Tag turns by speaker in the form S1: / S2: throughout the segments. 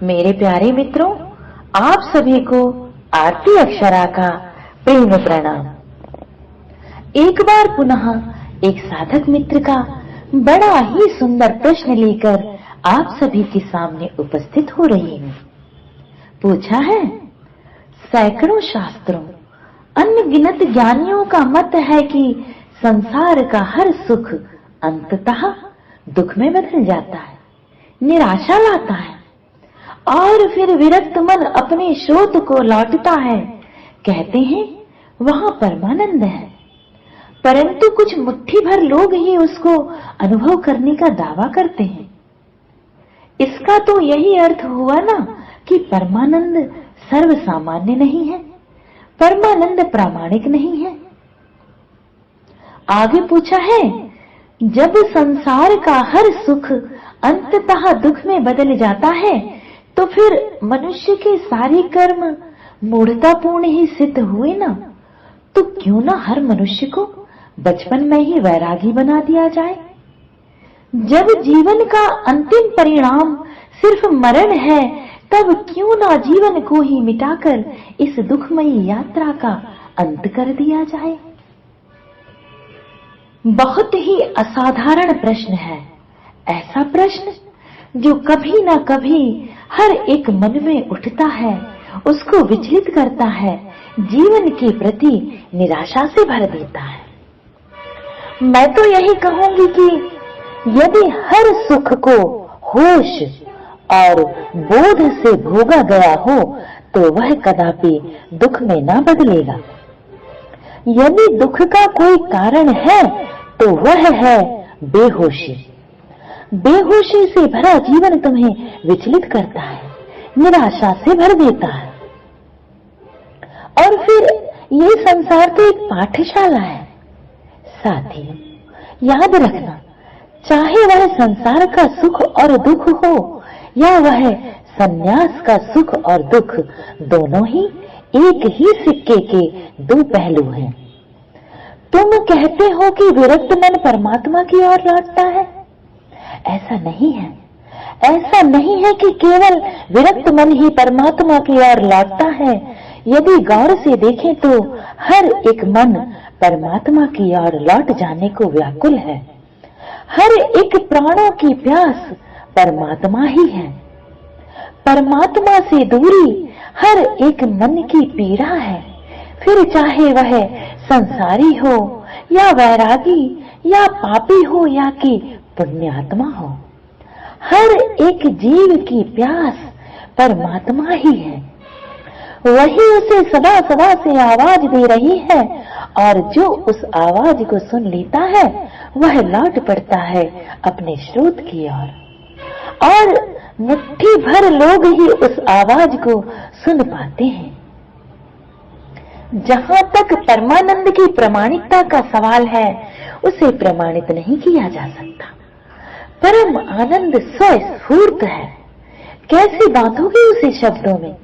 S1: मेरे प्यारे मित्रों, आप सभी को आरती अक्षरा का प्रेम प्रणाम। एक बार पुनः एक साधक मित्र का बड़ा ही सुंदर प्रश्न लेकर आप सभी के सामने उपस्थित हो रही हूँ। पूछा है, सैकड़ों शास्त्रों, अनगिनत ज्ञानियों का मत है कि संसार का हर सुख अंततः दुख में बदल जाता है, निराशा लाता है और फिर विरक्त मन अपने स्रोत को लौटता है। कहते हैं वहां परमानंद है, परंतु कुछ मुट्ठी भर लोग ही उसको अनुभव करने का दावा करते हैं। इसका तो यही अर्थ हुआ ना कि परमानंद सर्वसामान्य नहीं है, परमानंद प्रामाणिक नहीं है। आगे पूछा है, जब संसार का हर सुख अंततः दुख में बदल जाता है तो फिर मनुष्य के सारे कर्म मूढ़तापूर्ण ही सिद्ध हुए ना। तो क्यों ना हर मनुष्य को बचपन में ही वैरागी बना दिया जाए। जब जीवन का अंतिम परिणाम सिर्फ मरण है, तब क्यों ना जीवन को ही मिटाकर इस दुखमयी यात्रा का अंत कर दिया जाए। बहुत ही असाधारण प्रश्न है, ऐसा प्रश्न जो कभी ना कभी हर एक मन में उठता है, उसको विचलित करता है, जीवन के प्रति निराशा से भर देता है। मैं तो यही कहूंगी कि यदि हर सुख को होश और बोध से भोगा गया हो तो वह कदापि दुख में ना बदलेगा। यदि दुख का कोई कारण है तो वह है बेहोशी। बेहोशी से भरा जीवन तुम्हें विचलित करता है, निराशा से भर देता है। और फिर ये संसार तो एक पाठशाला है। साथियों, याद रखना, चाहे वह संसार का सुख और दुख हो या वह संन्यास का सुख और दुख, दोनों ही एक ही सिक्के के दो पहलू हैं। तुम कहते हो कि विरक्त मन परमात्मा की ओर लौटता है। ऐसा नहीं है। ऐसा नहीं है कि केवल विरक्त मन ही परमात्मा की ओर लौटता है। यदि गौर से देखें तो हर एक मन परमात्मा की ओर लौट जाने को व्याकुल है। हर एक प्राणों की प्यास परमात्मा ही है। परमात्मा से दूरी हर एक मन की पीड़ा है। फिर चाहे वह संसारी हो या वैरागी या पापी हो या कि पुण्यात्मा हो, हर एक जीव की प्यास परमात्मा ही है। वही उसे सदा सदा से आवाज दे रही है और जो उस आवाज को सुन लेता है वह लौट पड़ता है अपने स्रोत की ओर। और मुट्ठी भर लोग ही उस आवाज को सुन पाते हैं। जहां तक परमानंद की प्रामाणिकता का सवाल है, उसे प्रमाणित नहीं किया जा सकता। परम आनंद स्वस्फूर्त है। कैसे बांधोगे उसे शब्दों में,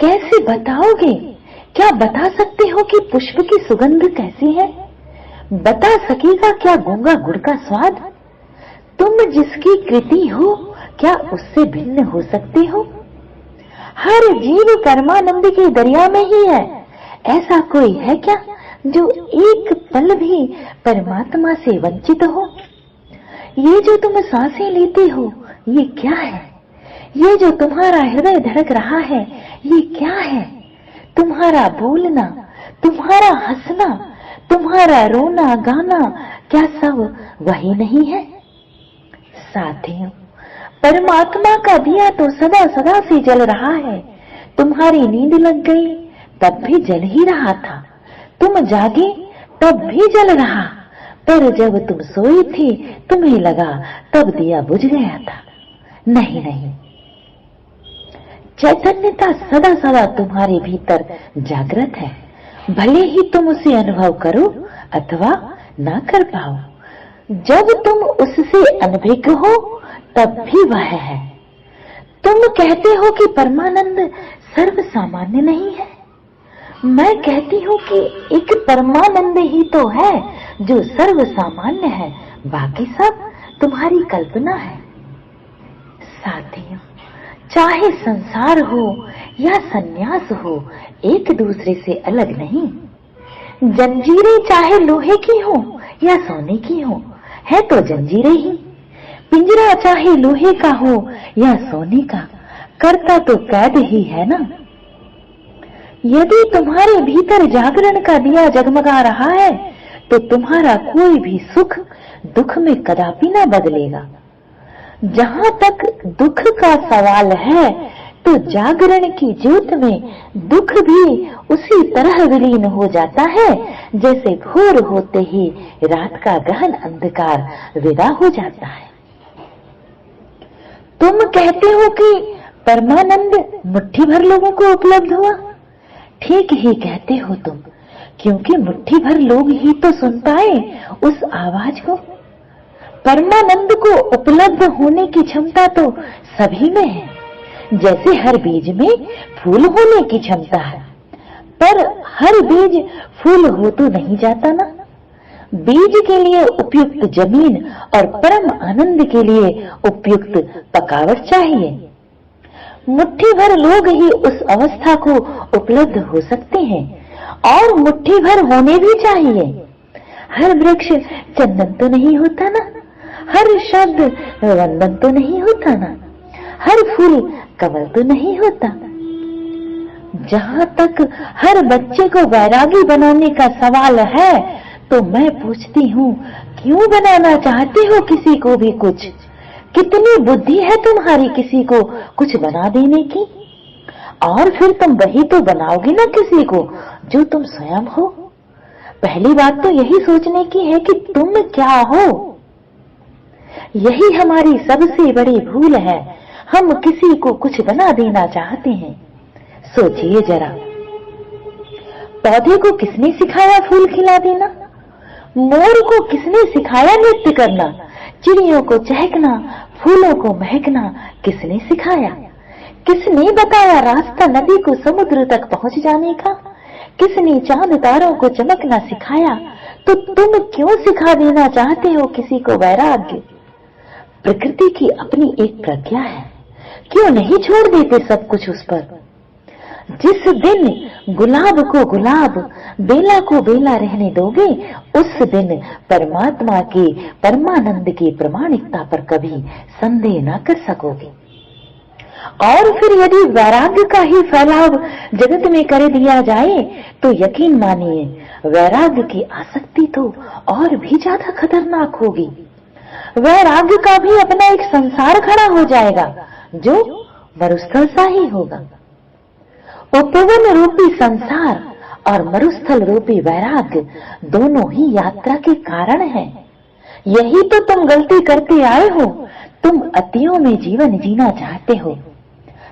S1: कैसे बताओगे? क्या बता सकते हो कि पुष्प की सुगंध कैसी है? बता सकेगा क्या गूंगा गुड़ का स्वाद? तुम जिसकी कृति हो, क्या उससे भिन्न हो सकते हो? हर जीव परमानंद के दरिया में ही है। ऐसा कोई है क्या जो एक पल भी परमात्मा से वंचित हो? ये जो तुम सांसें लेते हो, ये क्या है? ये जो तुम्हारा हृदय धड़क रहा है, ये क्या है? तुम्हारा बोलना, तुम्हारा हंसना, तुम्हारा रोना गाना, क्या सब वही नहीं है? साथियों, परमात्मा का दिया तो सदा सदा से जल रहा है। तुम्हारी नींद लग गई तब भी जल ही रहा था, तुम जागे तब भी जल रहा, पर जब तुम सोई थी तुम्हें लगा तब दिया बुझ गया था। नहीं नहीं, चैतन्यता सदा सदा तुम्हारे भीतर जागृत है। भले ही तुम उसे अनुभव करो अथवा ना कर पाओ, जब तुम उससे अनभिज्ञ हो तब भी वह है। तुम कहते हो कि परमानंद सर्व सामान्य नहीं है। मैं कहती हूँ कि एक परमानंद ही तो है जो सर्व सामान्य है, बाकी सब तुम्हारी कल्पना है। साथियों, चाहे संसार हो या सन्यास हो, एक दूसरे से अलग नहीं। जंजीरें चाहे लोहे की हो या सोने की हो, है तो जंजीरें ही। पिंजरा चाहे लोहे का हो या सोने का, करता तो कैद ही है ना। यदि तुम्हारे भीतर जागरण का दिया जगमगा रहा है तो तुम्हारा कोई भी सुख दुख में कदापि ना बदलेगा। जहां तक दुख का सवाल है तो जागरण की ज्योत में दुख भी उसी तरह विलीन हो जाता है जैसे भोर होते ही रात का गहन अंधकार विदा हो जाता है। तुम कहते हो कि परमानंद मुट्ठी भर लोगों को उपलब्ध हुआ। ठीक ही कहते हो तुम, क्योंकि मुट्ठी भर लोग ही तो सुन पाए उस आवाज को। परमानंद को उपलब्ध होने की क्षमता तो सभी में है, जैसे हर बीज में फूल होने की क्षमता है, पर हर बीज फूल हो तो नहीं जाता ना। बीज के लिए उपयुक्त जमीन और परम आनंद के लिए उपयुक्त पकावट चाहिए। मुट्ठी भर लोग ही उस अवस्था को उपलब्ध हो सकते हैं और मुट्ठी भर होने भी चाहिए। हर वृक्ष चंदन तो नहीं होता ना, हर शब्द वंदन तो नहीं होता ना, हर फूल कमल तो नहीं होता। जहां तक हर बच्चे को वैरागी बनाने का सवाल है तो मैं पूछती हूँ, क्यों बनाना चाहते हो किसी को भी कुछ? कितनी बुद्धि है तुम्हारी किसी को कुछ बना देने की? और फिर तुम वही तो बनाओगे ना किसी को जो तुम स्वयं हो। पहली बात तो यही सोचने की है कि तुम क्या हो। यही हमारी सबसे बड़ी भूल है, हम किसी को कुछ बना देना चाहते हैं। सोचिए जरा, पौधे को किसने सिखाया फूल खिला देना? मोर को किसने सिखाया नृत्य करना? चिड़ियों को चहकना, फूलों को महकना किसने सिखाया? किसने बताया रास्ता नदी को समुद्र तक पहुंच जाने का? किसने चांद तारों को चमकना सिखाया? तो तुम क्यों सिखा देना चाहते हो किसी को वैराग्य? प्रकृति की अपनी एक प्रज्ञा है, क्यों नहीं छोड़ देते सब कुछ उस पर? जिस दिन गुलाब को गुलाब, बेला को बेला रहने दोगे, उस दिन परमात्मा की परमानंद की प्रामाणिकता पर कभी संदेह न कर सकोगे। और फिर यदि वैराग्य का ही फैलाव जगत में कर दिया जाए तो यकीन मानिए, वैराग्य की आसक्ति तो और भी ज्यादा खतरनाक होगी। वैराग्य का भी अपना एक संसार खड़ा हो जाएगा जो मरुस्थल सा ही होगा। उपवन रूपी संसार और मरुस्थल रूपी वैराग्य दोनों ही यात्रा के कारण हैं। यही तो तुम गलती करते आए हो। तुम अतियों में जीवन जीना चाहते हो,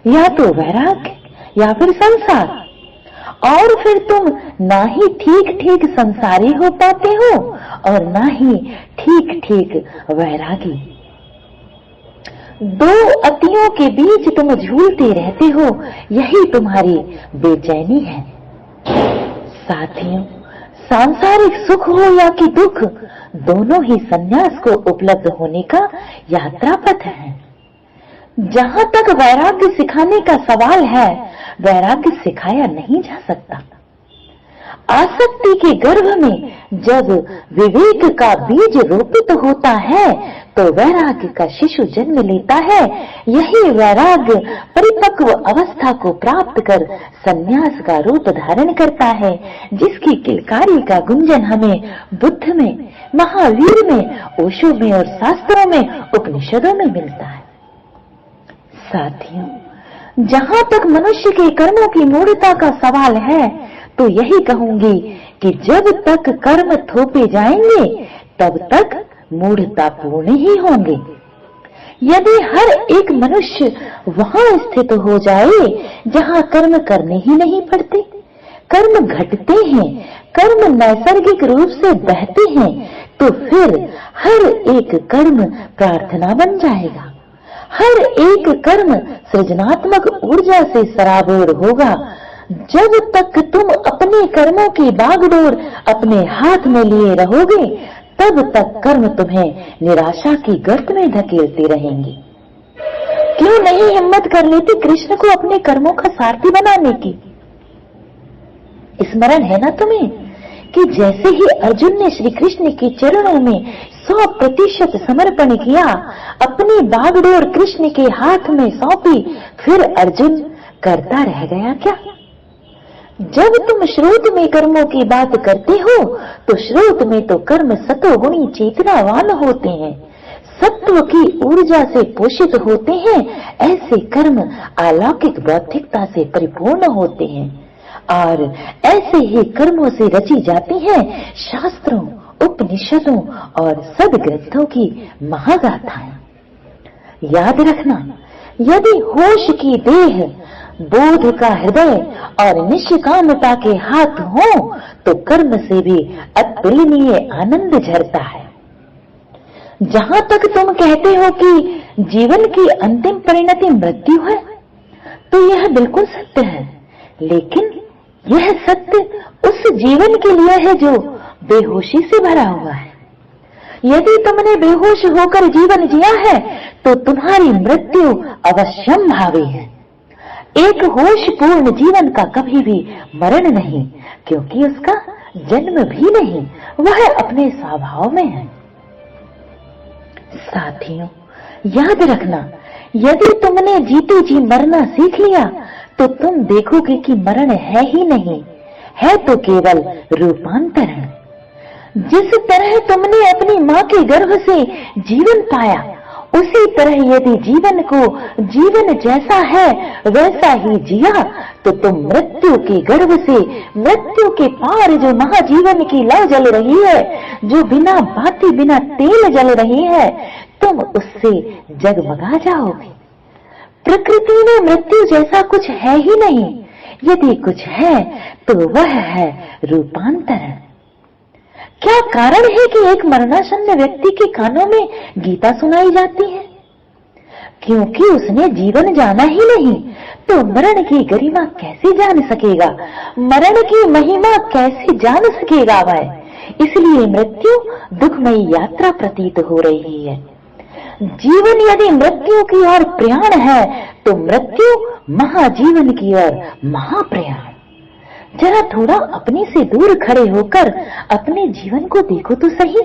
S1: या तो वैराग्य या फिर संसार, और फिर तुम ना ही ठीक ठीक संसारी हो पाते हो और ना ही ठीक ठीक वैरागी। दो अतियों के बीच तुम झूलते रहते हो, यही तुम्हारी बेचैनी है। साथियों, सांसारिक सुख हो या कि दुख, दोनों ही संन्यास को उपलब्ध होने का यात्रा पथ है। जहां तक वैराग्य सिखाने का सवाल है, वैराग्य सिखाया नहीं जा सकता। आसक्ति के गर्भ में जब विवेक का बीज रोपित होता है तो वैराग्य का शिशु जन्म लेता है। यही वैराग्य परिपक्व अवस्था को प्राप्त कर संन्यास का रूप धारण करता है, जिसकी किलकारी का गुंजन हमें बुद्ध में, महावीर में, ओशो में और शास्त्रों में, उपनिषदों में मिलता है। साथियों, जहां तक मनुष्य के कर्मों की मूढ़ता का सवाल है तो यही कहूंगी कि जब तक कर्म थोपे जाएंगे तब तक मूढ़ता पूर्ण ही होंगे। यदि हर एक मनुष्य वहां स्थित हो जाए जहां कर्म करने ही नहीं पड़ते, कर्म घटते हैं, कर्म नैसर्गिक रूप से बहते हैं, तो फिर हर एक कर्म प्रार्थना बन जाएगा। हर एक कर्म सृजनात्मक ऊर्जा से सराबोर होगा। जब तक तुम अपने कर्मों की बागडोर अपने हाथ में लिए रहोगे, तब तक कर्म तुम्हें निराशा की गर्त में धकेलते रहेंगे। क्यों नहीं हिम्मत कर लेती कृष्ण को अपने कर्मों का सारथी बनाने की? स्मरण है ना तुम्हें कि जैसे ही अर्जुन ने श्री कृष्ण के चरणों में 100% समर्पण किया, अपनी बागडोर कृष्ण के हाथ में सौंपी, फिर अर्जुन करता रह गया क्या? जब तुम श्रोत में कर्मों की बात करते हो तो श्रोत में तो कर्म सतोगुणी चेतनावान होते हैं, सत्व की ऊर्जा से पोषित होते हैं। ऐसे कर्म अलौकिक बौद्धिकता से परिपूर्ण होते हैं और ऐसे ही कर्मों से रची जाती हैं शास्त्रों, उपनिषदों और सद्ग्रंथों की महागाथाएं। याद रखना, यदि होश की देह, बोध का हृदय और निष्कामता के हाथ हो तो कर्म से भी अतुलनीय आनंद झरता है। जहां तक तुम कहते हो कि जीवन की अंतिम परिणति मृत्यु है, तो यह बिल्कुल सत्य है, लेकिन यह सत्य उस जीवन के लिए है जो बेहोशी से भरा हुआ है। यदि तुमने बेहोश होकर जीवन जिया है तो तुम्हारी मृत्यु अवश्यम भावी है। एक होशपूर्ण जीवन का कभी भी मरण नहीं, क्योंकि उसका जन्म भी नहीं, वह अपने स्वभाव में है। साथियों, याद रखना, यदि तुमने जीते जी मरना सीख लिया तो तुम देखोगे कि मरण है ही नहीं, है तो केवल रूपांतरण। जिस तरह तुमने अपनी माँ के गर्भ से जीवन पाया, उसी तरह यदि जीवन को जीवन जैसा है वैसा ही जिया तो तुम मृत्यु के गर्भ से मृत्यु के पार जो महाजीवन की लौ जल रही है, जो बिना बाती बिना तेल जल रही है, तुम उससे जगमगा जाओगे। प्रकृति में मृत्यु जैसा कुछ है ही नहीं, यदि कुछ है तो वह है रूपांतरण। क्या कारण है कि एक मरणासन्न व्यक्ति के कानों में गीता सुनाई जाती है? क्योंकि उसने जीवन जाना ही नहीं, तो मरण की गरिमा कैसे जान सकेगा, मरण की महिमा कैसे जान सकेगा वह? इसलिए मृत्यु दुखमयी यात्रा प्रतीत हो रही है। जीवन यदि मृत्यु की ओर प्रयाण है तो मृत्यु महाजीवन की ओर महाप्रयाण। जरा थोड़ा अपने से दूर खड़े होकर अपने जीवन को देखो तो सही।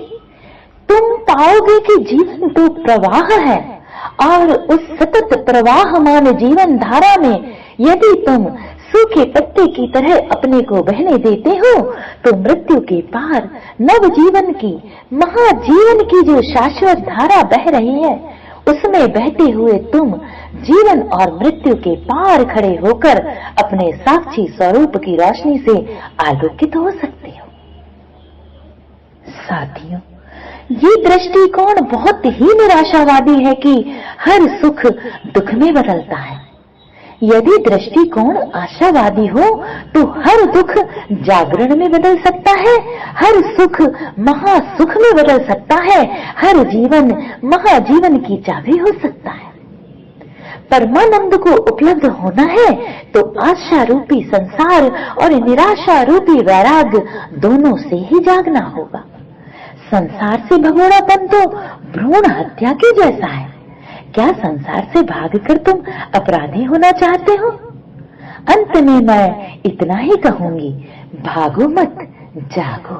S1: तुम पाओगे कि जीवन तो प्रवाह है और उस सतत प्रवाहमान जीवन धारा में यदि तुम सूखे पत्ते की तरह अपने को बहने देते हो तो मृत्यु के पार नव जीवन की, महाजीवन की जो शाश्वत धारा बह रही है, उसमें बहते हुए तुम जीवन और मृत्यु के पार खड़े होकर अपने साक्षी स्वरूप की रोशनी से आलोकित हो सकते हो। साथियों, ये दृष्टिकोण बहुत ही निराशावादी है कि हर सुख दुख में बदलता है। यदि दृष्टिकोण आशावादी हो तो हर दुख जागरण में बदल सकता है, हर सुख महासुख में बदल सकता है, हर जीवन महाजीवन की चाबी हो सकता है। परमानंद को उपलब्ध होना है तो आशा रूपी संसार और निराशा रूपी वैराग्य दोनों से ही जागना होगा। संसार से भगोड़ापन तो भ्रूण हत्या के जैसा है। क्या संसार से भागकर तुम अपराधी होना चाहते हो? अंत में मैं इतना ही कहूंगी, भागो मत, जागो।